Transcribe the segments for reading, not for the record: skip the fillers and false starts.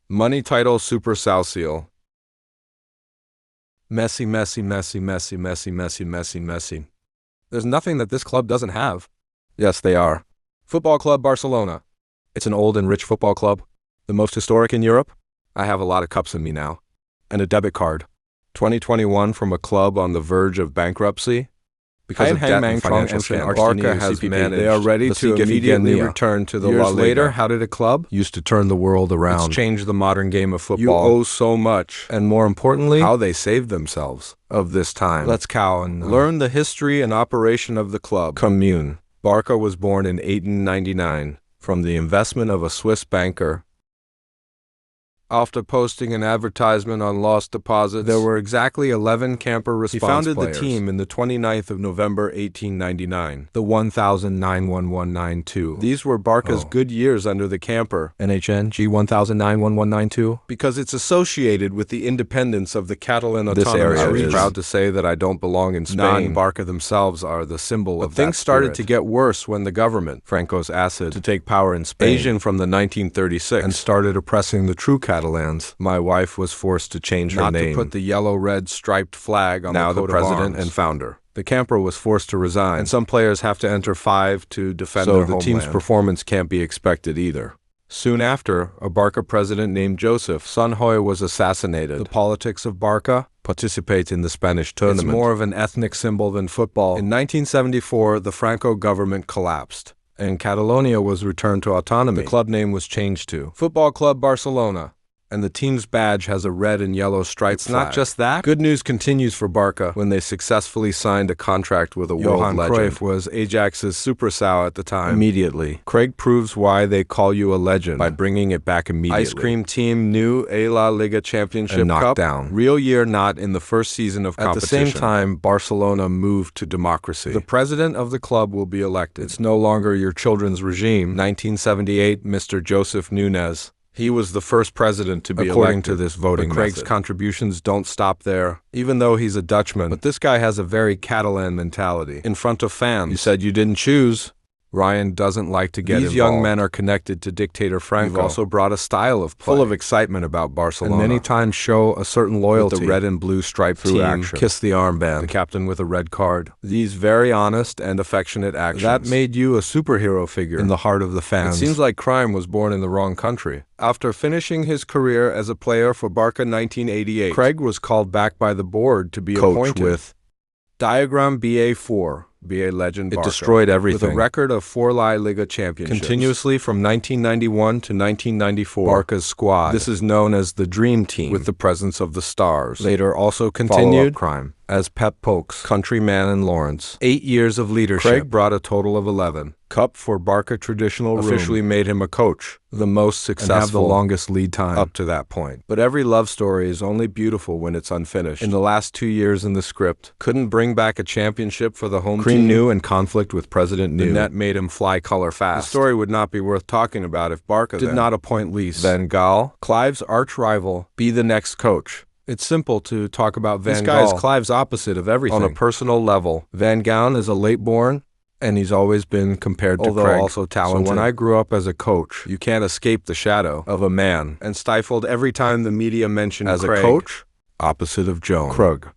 Money title Super Salciel. Messi, Messi, Messi, Messi, Messi, Messi, Messi, Messi. There's nothing that this club doesn't have. Yes, they are. Football Club Barcelona. It's an old and rich football club. The most historic in Europe. I have a lot of cups in me now. And a debit card. 2021 from a club on the verge of bankruptcy. Because of debt and financial scandals, Barca has managed. They are ready to immediately return to the La Liga. Years later, how did a club used to turn the world around? It's changed the modern game of football. You owe so much. And more importantly, how they saved themselves of this time. Let's learn the history and operation of the club. Commune. Barca was born in 1899 from the investment of a Swiss banker. After posting an advertisement on lost deposits, there were exactly 11 camper response players. He founded the team in the 29th of November 1899, the 10091192. These were Barca's good years under the camper. NHN G10091192? Because it's associated with the independence of the Catalan autonomy. This area is proud to say that I don't belong in Spain. Barca themselves are the symbol of that spirit. Things started to get worse when the government, Franco's acid, to take power in Spain, Asian from the 1936, and started oppressing the true Catalans. My wife was forced to change her name. Not to put the yellow-red striped flag on the coat of arms. Now the president and founder. The camper was forced to resign, and some players have to enter 5 to defend their homeland. So the team's performance can't be expected either. Soon after, a Barca president named Joseph Sanjoy was assassinated. The politics of Barca participate in the Spanish tournament. It's more of an ethnic symbol than football. In 1974, the Franco government collapsed, and Catalonia was returned to autonomy. The club name was changed to Football Club Barcelona, and the team's badge has a red and yellow striped flag. It's not just that. Good news continues for Barca when they successfully signed a contract with a world legend. Johan Cruyff was Ajax's superstar at the time. Immediately. Craig proves why they call you a legend by bringing it back immediately. Ice Cream Team new La Liga Championship and Cup. Down. Real year not in the first season of competition. At the same time, Barcelona moved to democracy. The president of the club will be elected. It's no longer your children's regime. 1978, Mr. Joseph Núñez. He was the first president to be elected, according to this voting method. Craig's contributions don't stop there, even though he's a Dutchman. But this guy has a very Catalan mentality. In front of fans, you said you didn't choose. Ryan doesn't like to get involved. These young men are connected to dictator Franco. You've also brought a style of play full of excitement about Barcelona, and many times show a certain loyalty. With the red and blue striped through action. Kiss the armband. The captain with a red card. These very honest and affectionate actions. That made you a superhero figure in the heart of the fans. It seems like crime was born in the wrong country. After finishing his career as a player for Barca 1988, Craig was called back by the board to be appointed with Diagram BA4. BA legend Barca. It destroyed everything. With a record of 4 La Liga championships. Continuously from 1991 to 1994, Barca's squad. This is known as the Dream Team, with the presence of the stars. Later also continued crime as Pep Pokes, countryman and Lawrence. 8 years of leadership. Craig brought a total of 11. Cup for Barca traditional room. Officially made him a coach, the most successful, and have the longest lead time up to that point. But every love story is only beautiful when it's unfinished. In the last 2 years in the script, couldn't bring back a championship for the home team. New in conflict with President New. The net made him fly color fast. The story would not be worth talking about if Barca did not appoint Lis Van Gaal, Clive's arch rival, be the next coach. It's simple to talk about Van Gaal. This guy is Clive's opposite of everything. On a personal level, Van Gaal is a late-born, and he's always been compared to Craig. Also talented. So when I grew up as a coach, you can't escape the shadow of a man, and stifled every time the media mentioned as Craig. A coach, opposite of Joan Krug.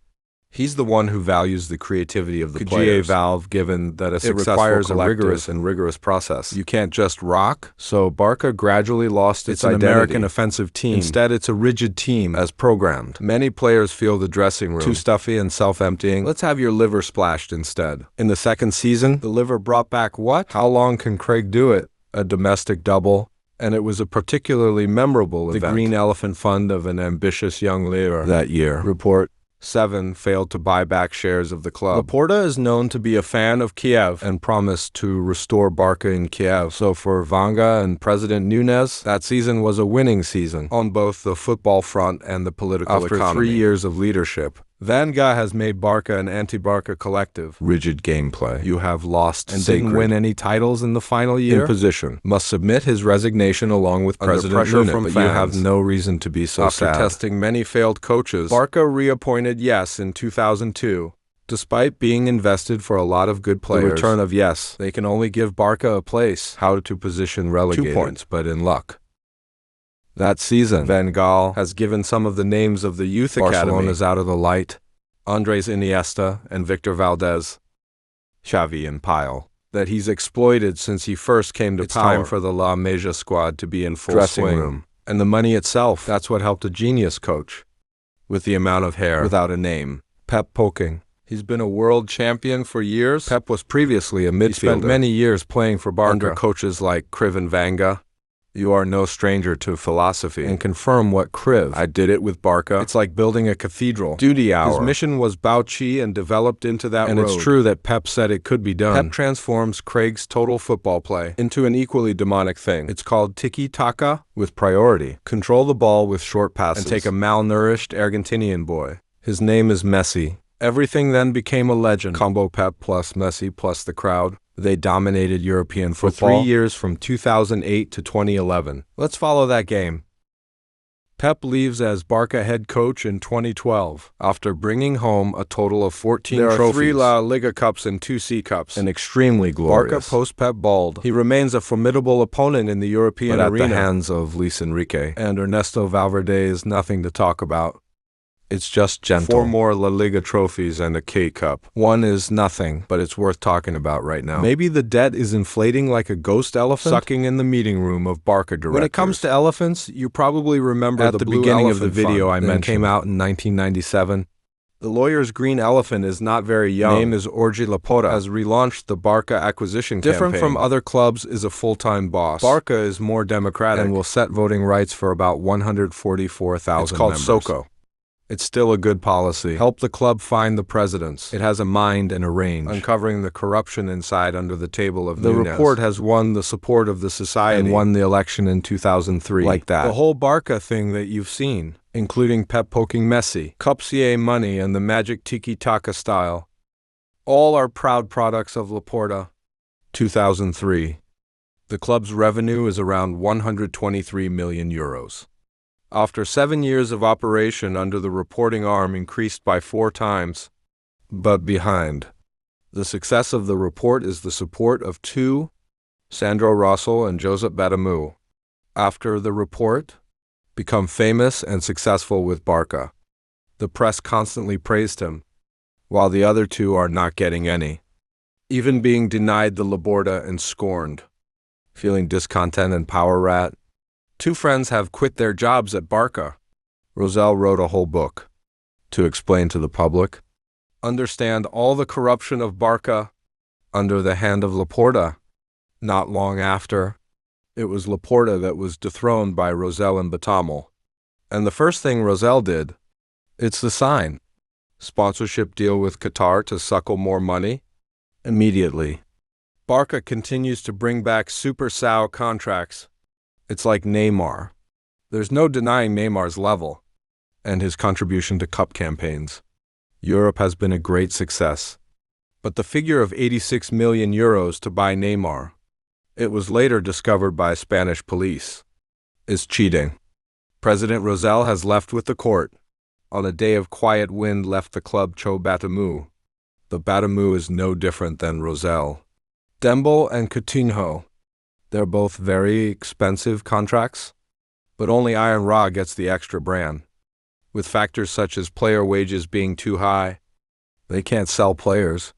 He's the one who values the creativity of the players. Valve, given that it requires a rigorous process. You can't just rock. So Barca gradually lost its identity. It's an American offensive team. Instead, it's a rigid team as programmed. Many players feel the dressing room too stuffy and self-emptying. Let's have your liver splashed instead. In the second season, the liver brought back what? How long can Craig do it? A domestic double. And it was a particularly memorable event. The Green Elephant Fund of an ambitious young leader that year. Report. 7 failed to buy back shares of the club. Laporta is known to be a fan of Kiev and promised to restore Barca in Kiev. So for Vanga and President Núñez, that season was a winning season on both the football front and the political economy. After 3 years of leadership, Van Gaal has made Barca an anti-Barca collective. Rigid gameplay. You have lost and didn't win any titles in the final year. Imposition. Must submit his resignation along with President Núñez. From fans. You have no reason to be so sad. After testing many failed coaches, Barca reappointed Yes in 2002. Despite being invested for a lot of good players, the return of Yes, they can only give Barca a place. How to position relegated. 2 points, but in luck. That season, Van Gaal has given some of the names of the youth academy. Barcelona's out of the light. Andres Iniesta and Victor Valdez. Xavi and Puyol. That he's exploited since he first came to power. It's time for the La Masia squad to be in full dressing room. And the money itself, that's what helped a genius coach. With the amount of hair, without a name. Pep poking. He's been a world champion for years. Pep was previously a midfielder. He spent many years playing for Barca under coaches like Cruyff and Wenger. You are no stranger to philosophy. And confirm what Cruyff. I did it with Barca. It's like building a cathedral. Duty hour. His mission was Bauchi and developed into that road. And it's true that Pep said it could be done. Pep transforms Craig's total football play into an equally demonic thing. It's called tiki-taka with priority. Control the ball with short passes. And take a malnourished Argentinian boy. His name is Messi. Everything then became a legend. Combo Pep plus Messi plus the crowd. They dominated European football for 3 years from 2008 to 2011. Let's follow that game. Pep leaves as Barca head coach in 2012 after bringing home a total of 14 trophies. There are 3 La Liga Cups and 2 C Cups. And extremely glorious. Barca post-Pep bald. He remains a formidable opponent in the European arena. But at the hands of Luis Enrique and Ernesto Valverde is nothing to talk about. It's just gentle. 4 more La Liga trophies and a K-Cup. One is nothing, but it's worth talking about right now. Maybe the debt is inflating like a ghost elephant, sucking in the meeting room of Barca directors. When it comes to elephants, you probably remember at the beginning of the video I mentioned came out in 1997. The lawyer's green elephant is not very young. Name is Orgi Laporta. Has relaunched the Barca acquisition campaign. Different from other clubs is a full-time boss. Barca is more democratic and will set voting rights for about 144,000 It's called members. SOCO. It's still a good policy. Help the club find the presidents. It has a mind and a range. Uncovering the corruption inside under the table of the report has won the support of the society and won the election in 2003. Like that. The whole Barca thing that you've seen, including Pep poking Messi, Cupsier money, and the magic tiki-taka style, all are proud products of Laporta. 2003. The club's revenue is around 123 million euros. After 7 years of operation under the reporting arm increased by 4 times. But behind the success of the report is the support of 2, Sandro Rosell and Josep Batamu. After the report, become famous and successful with Barca. The press constantly praised him, while the other 2 are not getting any. Even being denied the Laporta and scorned. Feeling discontent and power rat. 2 friends have quit their jobs at Barca. Rosell wrote a whole book to explain to the public. Understand all the corruption of Barca under the hand of Laporta. Not long after, it was Laporta that was dethroned by Rosell and Batamu. And the first thing Rosell did, it's the sign. Sponsorship deal with Qatar to suckle more money. Immediately, Barca continues to bring back Super Sao contracts. It's like Neymar. There's no denying Neymar's level and his contribution to cup campaigns. Europe has been a great success. But the figure of 86 million euros to buy Neymar, it was later discovered by Spanish police, is cheating. President Rosell has left with the court. On a day of quiet wind left the club Cho Batamu. The Batamu is no different than Rosell. Dembele and Coutinho. They're both very expensive contracts, but only Iron Raw gets the extra brand. With factors such as player wages being too high, they can't sell players.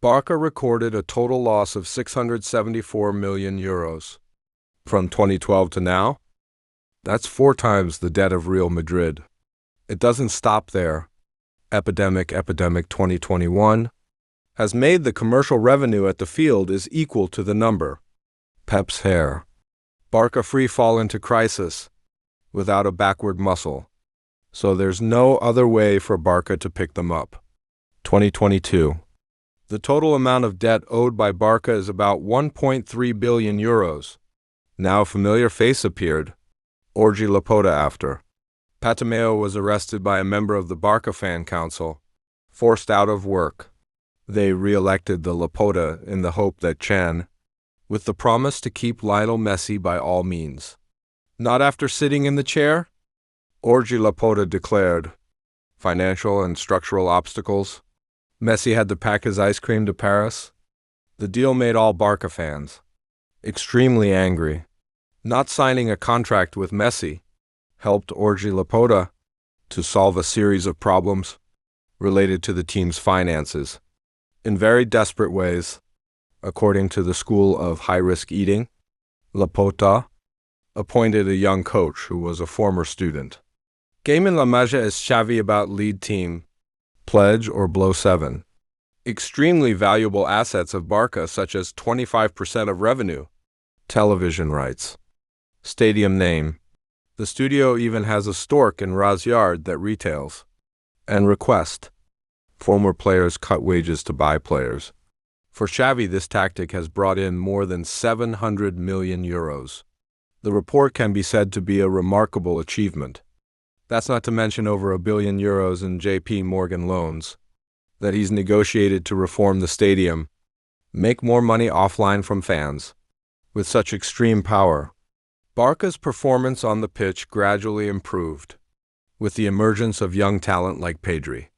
Barca recorded a total loss of 674 million euros. From 2012 to now, that's 4 times the debt of Real Madrid. It doesn't stop there. Epidemic 2021 has made the commercial revenue at the field is equal to the number. Pep's hair. Barca free fall into crisis without a backward muscle. So there's no other way for Barca to pick them up. 2022. The total amount of debt owed by Barca is about 1.3 billion euros. Now a familiar face appeared. Orgi Laporta after. Patomeo was arrested by a member of the Barca fan council, forced out of work. They re-elected the Laporta in the hope that Chan, with the promise to keep Lionel Messi by all means. Not after sitting in the chair? Orgi Laporta declared, financial and structural obstacles. Messi had to pack his ice cream to Paris. The deal made all Barca fans extremely angry. Not signing a contract with Messi helped Orgi Laporta to solve a series of problems related to the team's finances. In very desperate ways, according to the School of High-Risk Eating, Laporta appointed a young coach who was a former student. Game in La Magia is Xavi about lead team, pledge or blow 7. Extremely valuable assets of Barca such as 25% of revenue, television rights, stadium name. The studio even has a stork in Raz Yard that retails. And request. Former players cut wages to buy players. For Xavi, this tactic has brought in more than 700 million euros. The report can be said to be a remarkable achievement. That's not to mention over €1 billion in JP Morgan loans that he's negotiated to reform the stadium, make more money offline from fans. With such extreme power, Barca's performance on the pitch gradually improved, with the emergence of young talent like Pedri.